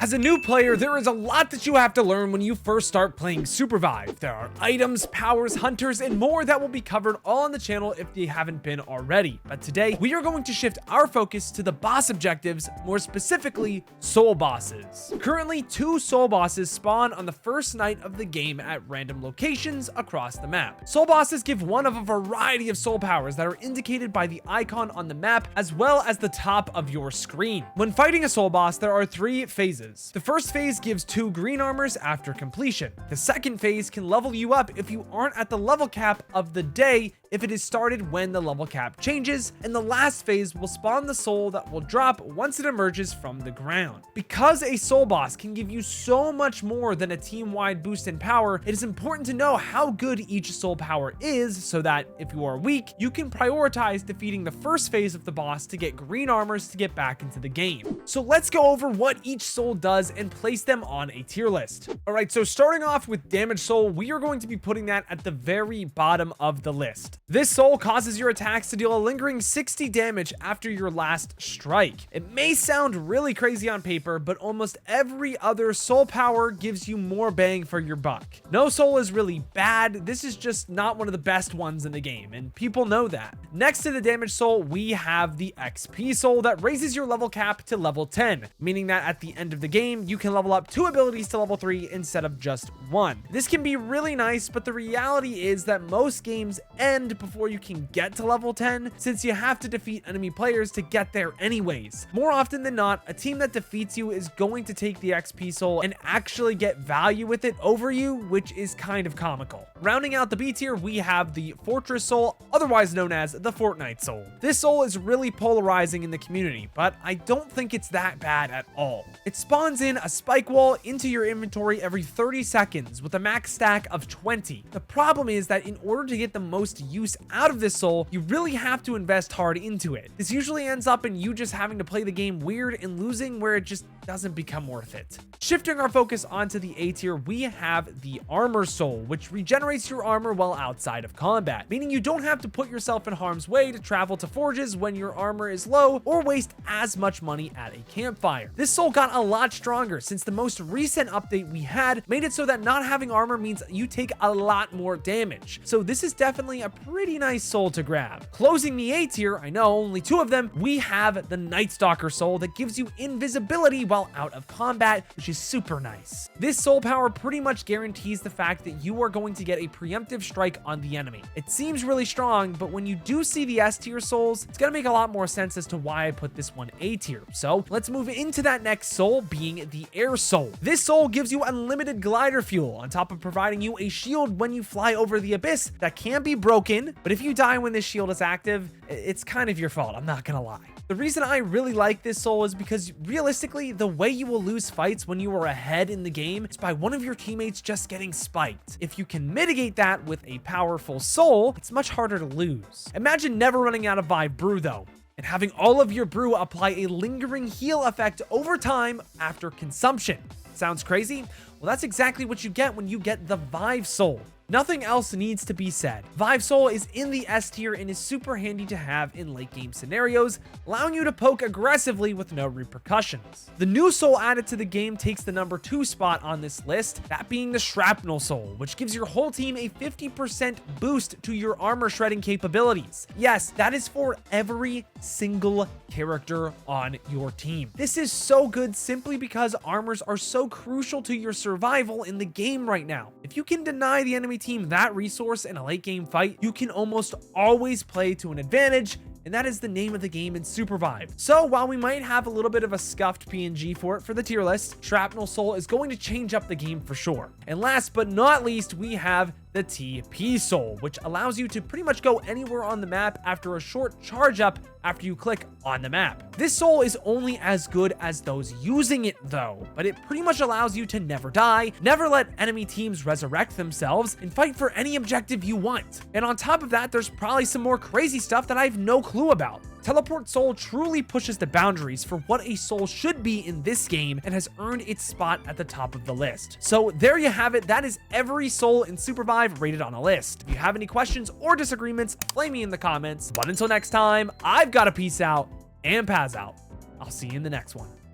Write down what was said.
As a new player, there is a lot that you have to learn when you first start playing SUPERVIVE. There are items, powers, hunters, and more that will be covered all on the channel if they haven't been already. But today, we are going to shift our focus to the boss objectives, more specifically, soul bosses. Currently, 2 soul bosses spawn on the first night of the game at random locations across the map. Soul bosses give one of a variety of soul powers that are indicated by the icon on the map as well as the top of your screen. When fighting a soul boss, there are 3 phases. The first phase gives 2 green armors after completion. The second phase can level you up if you aren't at the level cap of the day if it is started when the level cap changes, and the last phase will spawn the soul that will drop once it emerges from the ground. Because a soul boss can give you so much more than a team-wide boost in power, it is important to know how good each soul power is so that if you are weak, you can prioritize defeating the first phase of the boss to get green armors to get back into the game. So let's go over what each soul does and place them on a tier list. Alright, so starting off with Damage Soul, we are going to be putting that at the very bottom of the list. This soul causes your attacks to deal a lingering 60 damage after your last strike. It may sound really crazy on paper, but almost every other soul power gives you more bang for your buck. No soul is really bad, this is just not one of the best ones in the game, and people know that. Next to the Damage Soul, we have the XP Soul that raises your level cap to level 10, meaning that at the end of the game, you can level up 2 abilities to level 3 instead of just 1. This can be really nice, but the reality is that most games end before you can get to level 10, since you have to defeat enemy players to get there anyways. More often than not, a team that defeats you is going to take the XP Soul and actually get value with it over you, which is kind of comical. Rounding out the B tier, we have the Fortress Soul, otherwise known as the Fortnite Soul. This soul is really polarizing in the community, but I don't think it's that bad at all. It spawns in a spike wall into your inventory every 30 seconds with a max stack of 20. The problem is that in order to get the most use out of this soul, you really have to invest hard into it. This usually ends up in you just having to play the game weird and losing where it just doesn't become worth it. Shifting our focus onto the A tier, we have the Armor Soul, which regenerates your armor while outside of combat, meaning you don't have to put yourself in harm's way to travel to forges when your armor is low or waste as much money at a campfire. This soul got a lot stronger since the most recent update we had made it so that not having armor means you take a lot more damage. So this is definitely a pretty nice soul to grab. Closing the A tier, I know only 2 of them, we have the Nightstalker Soul that gives you invisibility while out of combat, which is super nice. This soul power pretty much guarantees the fact that you are going to get a preemptive strike on the enemy. It seems really strong, but when you do see the S tier souls, it's gonna make a lot more sense as to why I put this one A tier. So let's move into that next soul, being the Air Soul. This soul gives you unlimited glider fuel on top of providing you a shield when you fly over the abyss that can be broken, but if you die when this shield is active, it's kind of your fault, I'm not gonna lie. The reason I really like this soul is because realistically, the way you will lose fights when you are ahead in the game is by one of your teammates just getting spiked. If you can mitigate that with a powerful soul, it's much harder to lose. Imagine never running out of Vive brew though, and having all of your brew apply a lingering heal effect over time after consumption. Sounds crazy? Well, that's exactly what you get when you get the Vive Soul. Nothing else needs to be said. Vive Soul is in the S tier and is super handy to have in late game scenarios, allowing you to poke aggressively with no repercussions. The new soul added to the game takes the number 2 spot on this list, that being the Shrapnel Soul, which gives your whole team a 50% boost to your armor shredding capabilities. Yes, that is for every single character on your team. This is so good simply because armors are so crucial to your survival in the game right now. If you can deny the enemy team that resource in a late game fight, you can almost always play to an advantage, and that is the name of the game in SUPERVIVE. So while we might have a little bit of a scuffed PNG for it for the tier list, Shrapnel Soul is going to change up the game for sure. And last but not least, we have the TP Soul, which allows you to pretty much go anywhere on the map after a short charge up after you click on the map. This soul is only as good as those using it though, but it pretty much allows you to never die, never let enemy teams resurrect themselves, and fight for any objective you want. And on top of that, there's probably some more crazy stuff that I have no clue about. Teleport Soul truly pushes the boundaries for what a soul should be in this game and has earned its spot at the top of the list. So there you have it. That is every soul in SUPERVIVE rated on a list. If you have any questions or disagreements, flame me in the comments. But until next time, I've got to peace out and Paz out. I'll see you in the next one.